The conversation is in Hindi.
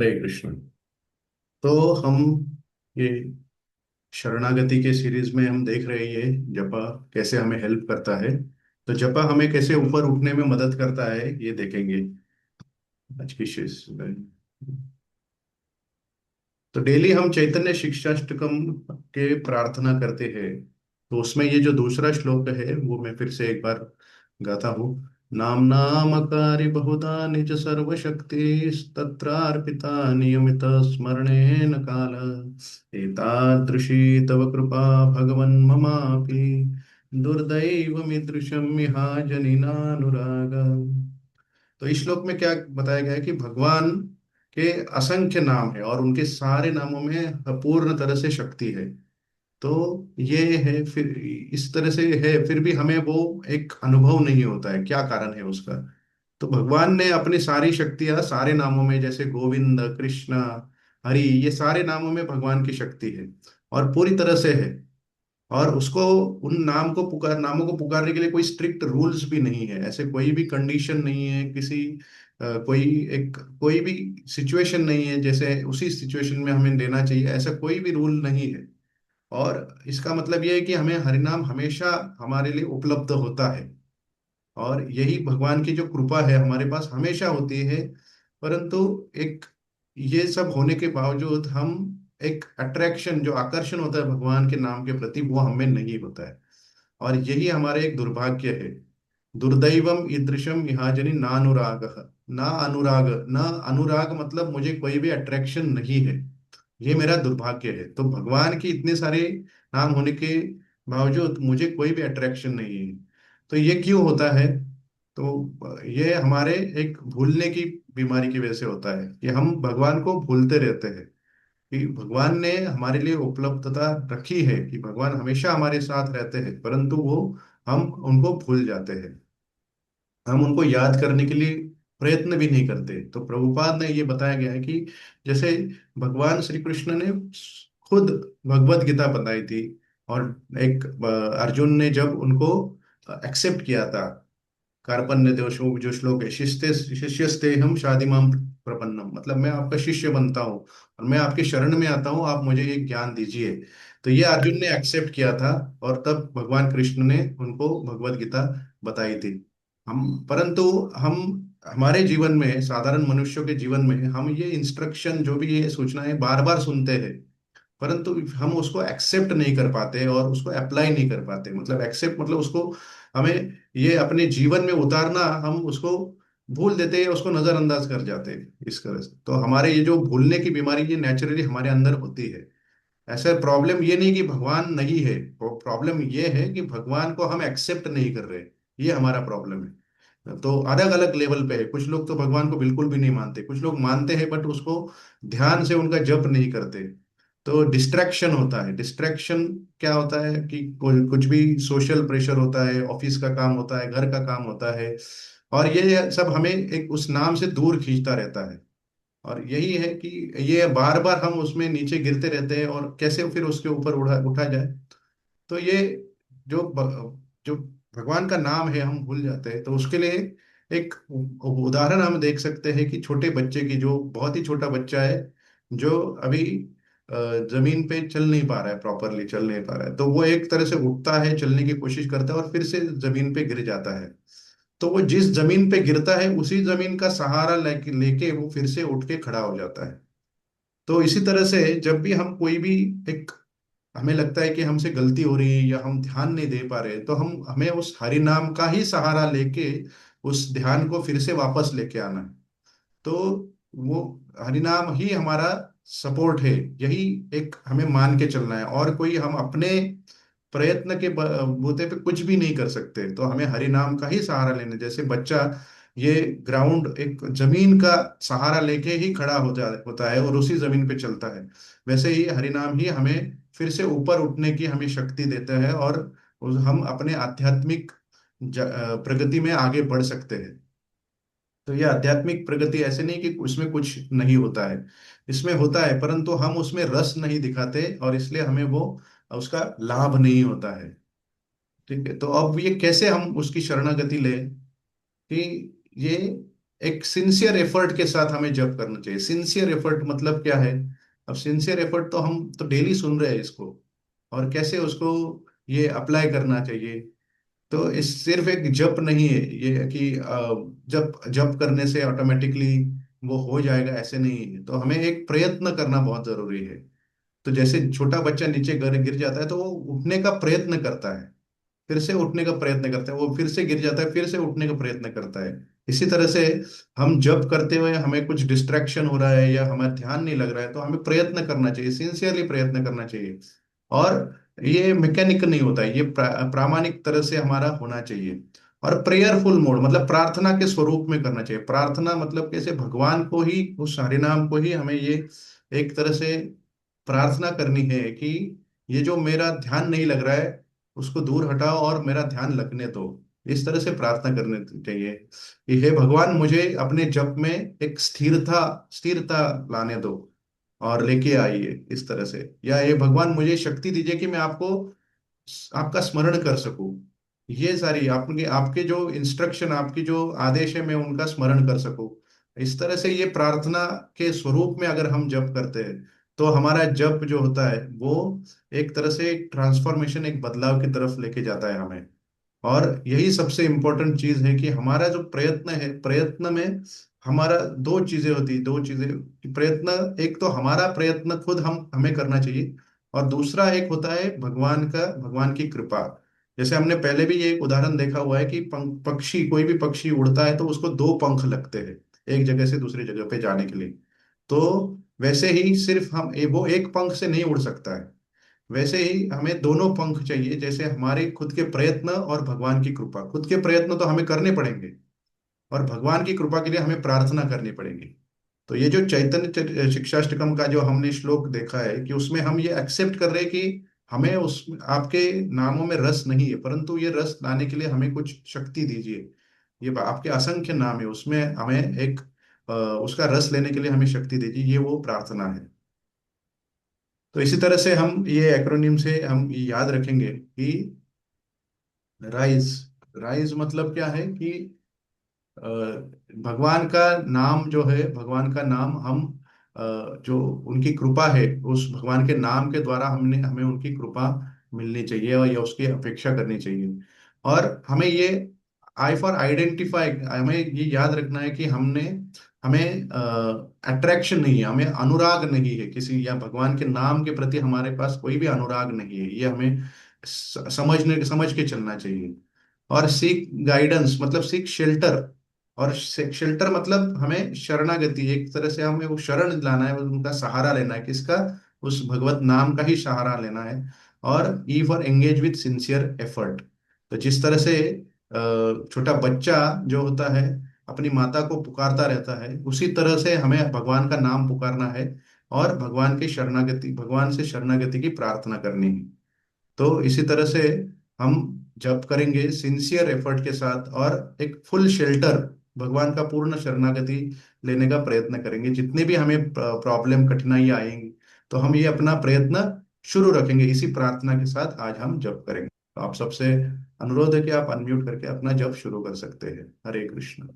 हरे कृष्ण। तो हम ये शरणागति के सीरीज में हम देख रहे हैं जपा कैसे हमें हेल्प करता है। तो जपा हमें कैसे ऊपर उठने में मदद करता है ये देखेंगे आज की शीर्ष में। तो डेली हम चैतन्य शिक्षाष्टकम के प्रार्थना करते हैं। तो उसमें ये जो दूसरा श्लोक है वो मैं फिर से एक बार गाता हूँ। नाम नामकारी बहुधा निज सर्वशक्ति तत्रार्पिता नियमित स्मरणेन काल एतादृशी तव कृपा भगवन् ममापि दुर्दैवमीदृशं मिहाजनिनानुराग। तो इस श्लोक में क्या बताया गया है कि भगवान के असंख्य नाम है और उनके सारे नामों में पूर्ण तरह से शक्ति है। तो ये है फिर इस तरह से है फिर भी हमें वो एक अनुभव नहीं होता है, क्या कारण है उसका। तो भगवान ने अपनी सारी शक्तियां सारे नामों में, जैसे गोविंद, कृष्ण, हरि, ये सारे नामों में भगवान की शक्ति है और पूरी तरह से है। और उसको उन नामों को पुकारने के लिए कोई स्ट्रिक्ट रूल्स भी नहीं है, ऐसे कोई भी कंडीशन नहीं है किसी कोई एक कोई भी सिचुएशन नहीं है जैसे उसी सिचुएशन में हमें लेना चाहिए, ऐसा कोई भी रूल नहीं है। और इसका मतलब ये है कि हमें हरिनाम हमेशा हमारे लिए उपलब्ध होता है और यही भगवान की जो कृपा है हमारे पास हमेशा होती है। परंतु एक ये सब होने के बावजूद हम एक अट्रैक्शन, जो आकर्षण होता है भगवान के नाम के प्रति, वो हमें नहीं होता है। और यही हमारे एक दुर्भाग्य है। दुर्दैवम ईदृशम इहाजनी नानुराग। ना अनुराग, ना अनुराग मतलब मुझे कोई भी अट्रैक्शन नहीं है, ये मेरा दुर्भाग्य है। तो भगवान की इतने सारे नाम होने के बावजूद मुझे कोई भी अट्रैक्शन नहीं है। तो ये क्यों होता है? तो ये हमारे एक भूलने की बीमारी की वजह से होता है कि हम भगवान को भूलते रहते हैं कि भगवान ने हमारे लिए उपलब्धता रखी है, कि भगवान हमेशा हमारे साथ रहते हैं, परंतु वो हम उनको भूल जाते हैं। हम उनको याद करने के लिए प्रयत्न भी नहीं करते। तो प्रभुपाद ने ये बताया गया है कि जैसे भगवान श्री कृष्ण ने खुद भगवत गीता बताई थी और एक अर्जुन ने जब उनको एक्सेप्ट किया था, कार्पण्य दोषो जो श्लोक है, शिष्य शिष्यस्ते हम शादिमाम प्रपन्नम, मतलब मैं आपका शिष्य बनता हूँ और मैं आपके शरण में आता हूँ, आप मुझे ये ज्ञान दीजिए। तो ये अर्जुन ने एक्सेप्ट किया था और तब भगवान कृष्ण ने उनको भगवत गीता बताई थी। परंतु हम हमारे जीवन में, साधारण मनुष्यों के जीवन में, हम ये इंस्ट्रक्शन जो भी ये सूचनाएं बार बार सुनते हैं, परंतु हम उसको एक्सेप्ट नहीं कर पाते और उसको अप्लाई नहीं कर पाते। मतलब एक्सेप्ट मतलब उसको हमें ये अपने जीवन में उतारना, हम उसको भूल देते हैं, उसको नजरअंदाज कर जाते हैं इस तरह से। तो हमारे ये जो भूलने की बीमारी ये नेचुरली हमारे अंदर होती है। ऐसा प्रॉब्लम ये नहीं कि भगवान नहीं है, प्रॉब्लम ये है कि भगवान को हम एक्सेप्ट नहीं कर रहे, ये हमारा प्रॉब्लम है। तो अलग अलग लेवल पे है, कुछ लोग तो भगवान को बिल्कुल भी नहीं मानते, कुछ लोग मानते हैं बट उसको ध्यान से उनका जप नहीं करते। तो डिस्ट्रैक्शन होता है। डिस्ट्रैक्शन क्या होता है कि कुछ भी सोशल प्रेशर होता है, ऑफिस का काम होता है, घर का काम होता है, और ये सब हमें एक उस नाम से दूर खींचता रहता है। और यही है कि ये बार बार हम उसमें नीचे गिरते रहते हैं और कैसे फिर उसके ऊपर उठा उठा जाए। तो ये जो भगवान का नाम है हम भूल जाते हैं। तो उसके लिए एक उदाहरण हम देख सकते हैं कि छोटे बच्चे की, जो बहुत ही छोटा बच्चा है, जो अभी अ, जमीन पे चल नहीं पा रहा है, प्रॉपरली चल नहीं पा रहा है, तो वो एक तरह से उठता है, चलने की कोशिश करता है और फिर से जमीन पे गिर जाता है। तो वो जिस जमीन पे गिरता है उसी जमीन का सहारा लेके वो फिर से उठ के खड़ा हो जाता है। तो इसी तरह से जब भी हम कोई भी एक, हमें लगता है कि हमसे गलती हो रही है या हम ध्यान नहीं दे पा रहे, तो हम हमें उस हरि नाम का ही सहारा लेके उस ध्यान को फिर से वापस लेके आना है। तो वो हरि नाम ही हमारा सपोर्ट है, यही एक हमें मान के चलना है। और कोई हम अपने प्रयत्न के बूते पे कुछ भी नहीं कर सकते, तो हमें हरि नाम का ही सहारा लेना है। जैसे बच्चा ये ग्राउंड, एक जमीन का सहारा लेके ही खड़ा होता है और उसी जमीन पे चलता है, वैसे ही हरि नाम ही हमें फिर से ऊपर उठने की हमें शक्ति देता है और हम अपने आध्यात्मिक प्रगति में आगे बढ़ सकते हैं। तो ये आध्यात्मिक प्रगति ऐसे नहीं कि उसमें कुछ नहीं होता है, इसमें होता है, परंतु हम उसमें रस नहीं दिखाते और इसलिए हमें वो उसका लाभ नहीं होता है। ठीक है, तो अब ये कैसे हम उसकी शरणागति लें कि ये एक सिंसियर एफर्ट के साथ हमें जप करना चाहिए। सिंसियर एफर्ट मतलब क्या है? अब सिंसियर एफर्ट तो हम तो डेली सुन रहे हैं इसको, और कैसे उसको ये अप्लाई करना चाहिए। तो इस सिर्फ एक जप नहीं है ये कि जप जप करने से ऑटोमेटिकली वो हो जाएगा, ऐसे नहीं है। तो हमें एक प्रयत्न करना बहुत जरूरी है। तो जैसे छोटा बच्चा नीचे गिर गिर जाता है तो वो उठने का प्रयत्न करता है, फिर से उठने का प्रयत्न करता है, वो फिर से गिर जाता है, फिर से उठने का प्रयत्न करता है। इसी तरह से हम जब करते हुए हमें कुछ डिस्ट्रैक्शन हो रहा है या हमारा ध्यान नहीं लग रहा है तो हमें प्रयत्न करना चाहिए, सिंसियरली प्रयत्न करना चाहिए। और ये मैकेनिक नहीं होता है, ये प्रामाणिक तरह से हमारा होना चाहिए। और प्रेयरफुल मोड मतलब प्रार्थना के स्वरूप में करना चाहिए। प्रार्थना मतलब कैसे भगवान को ही, उस हरिनाम को ही हमें ये एक तरह से प्रार्थना करनी है कि ये जो मेरा ध्यान नहीं लग रहा है उसको दूर हटाओ और मेरा ध्यान लगने दो। इस तरह से प्रार्थना करनी चाहिए कि हे भगवान, मुझे अपने जप में एक स्थिरता स्थिरता लाने दो और लेके आइए इस तरह से। या हे भगवान, मुझे शक्ति दीजिए कि मैं आपको, आपका स्मरण कर सकूं। ये सारी आपके आपके जो इंस्ट्रक्शन, आपकी जो आदेश है, मैं उनका स्मरण कर सकूं। इस तरह से ये प्रार्थना के स्वरूप में अगर हम जप करते हैं तो हमारा जप जो होता है वो एक तरह से एक ट्रांसफॉर्मेशन, एक बदलाव की तरफ लेके जाता है हमें। और यही सबसे इम्पोर्टेंट चीज है कि हमारा जो प्रयत्न है, प्रयत्न में हमारा दो चीजें होती, दो चीजें कि प्रयत्न, एक तो हमारा प्रयत्न खुद हम हमें करना चाहिए, और दूसरा एक होता है भगवान का, भगवान की कृपा। जैसे हमने पहले भी ये एक उदाहरण देखा हुआ है कि पक्षी, कोई भी पक्षी उड़ता है तो उसको दो पंख लगते हैं एक जगह से दूसरी जगह पे जाने के लिए। तो वैसे ही सिर्फ हम वो एक पंख से नहीं उड़ सकता है, वैसे ही हमें दोनों पंख चाहिए। जैसे हमारे खुद के प्रयत्न और भगवान की कृपा, खुद के प्रयत्न तो हमें करने पड़ेंगे और भगवान की कृपा के लिए हमें प्रार्थना करनी पड़ेगी। तो ये जो चैतन्य शिक्षाष्टकम का जो हमने श्लोक देखा है कि उसमें हम ये एक्सेप्ट कर रहे हैं कि हमें उस आपके नामों में रस नहीं है, परंतु ये रस लाने के लिए हमें कुछ शक्ति दीजिए। ये आपके असंख्य नाम है, उसमें हमें एक उसका रस लेने के लिए हमें शक्ति दीजिए, ये वो प्रार्थना है। तो इसी तरह से हम ये एक्रोनिम से हम ये याद रखेंगे कि राइज, राइज मतलब क्या है कि अ, भगवान का नाम जो है, भगवान का नाम हम जो उनकी कृपा है, उस भगवान के नाम के द्वारा हमने हमें उनकी कृपा मिलनी चाहिए और या उसकी अपेक्षा करनी चाहिए। और हमें ये आई फॉर आइडेंटिफाई, हमें ये याद रखना है कि हमने हमें अट्रैक्शन नहीं है, हमें अनुराग नहीं है किसी, या भगवान के नाम के प्रति हमारे पास कोई भी अनुराग नहीं है। ये हमें समझ के चलना चाहिए। और सीक गाइडेंस मतलब सीक शेल्टर, और शेल्टर मतलब हमें शरणागति, एक तरह से हमें वो शरण लाना है, उनका सहारा लेना है। किसका? उस भगवत नाम का ही सहारा लेना है। और E for engage with sincere effort. तो जिस तरह से छोटा बच्चा जो होता है अपनी माता को पुकारता रहता है, उसी तरह से हमें भगवान का नाम पुकारना है और भगवान की शरणागति, भगवान से शरणागति की प्रार्थना करनी है। तो इसी तरह से हम जब करेंगे सिंसियर एफर्ट के साथ और एक फुल शेल्टर, भगवान का पूर्ण शरणागति लेने का प्रयत्न करेंगे, जितने भी हमें प्रॉब्लम कठिनाई आएंगी तो हम ये अपना प्रयत्न शुरू रखेंगे। इसी प्रार्थना के साथ आज हम जप करेंगे। तो आप सबसे अनुरोध है कि आप अनम्यूट करके अपना जप शुरू कर सकते हैं। हरे कृष्ण।